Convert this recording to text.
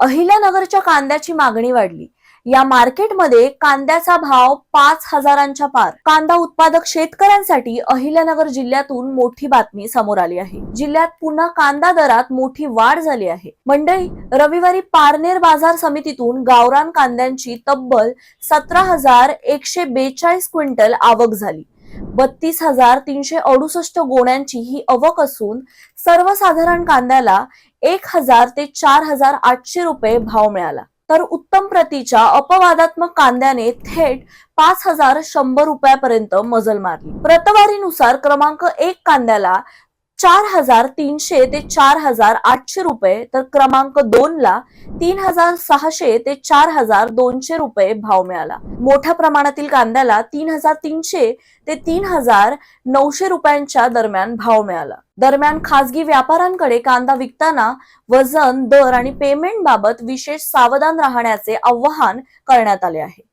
अहिल्यानगरच्या कांद्याची मागणी वाढली। या मार्केटमध्ये कांद्याचा भाव 5,000च्या पार। कांदा उत्पादक शेतकऱ्यांसाठी अहिल्यानगर जिल्ह्यातून मोठी बातमी समोर आली आहे। जिल्ह्यात पुन्हा कांदा दरात मोठी वाढ झाली आहे। मंडळी, रविवारी पारनेर बाजार समितीतून गावरान कांद्यांची तब्बल 17,142 क्विंटल आवक झाली। 32,368 गोण्यांची ही आवक असून सर्वसाधारण कांद्याला 1,000 ते 4,800 रुपये भाव मिळाला। तर उत्तम प्रतीच्या अपवादात्मक कांद्याने थेट 5,100 रुपयापर्यंत मजल मारली। प्रतवारीनुसार क्रमांक 1 कांद्याला 4,300 ते 4,800 रुपये, तर क्रमांक 2 ला 3,600 ते 4,200 रुपये भाव मिळाला। मोठ्या प्रमाणातील कांद्याला 3,300 ते 3,900 रुपयांच्या दरम्यान भाव मिळाला। दरम्यान खासगी व्यापाऱ्यांकडे कांदा विकताना वजन, दर आणि पेमेंट बाबत विशेष सावधान राहण्याचे आवाहन करण्यात आले आहे।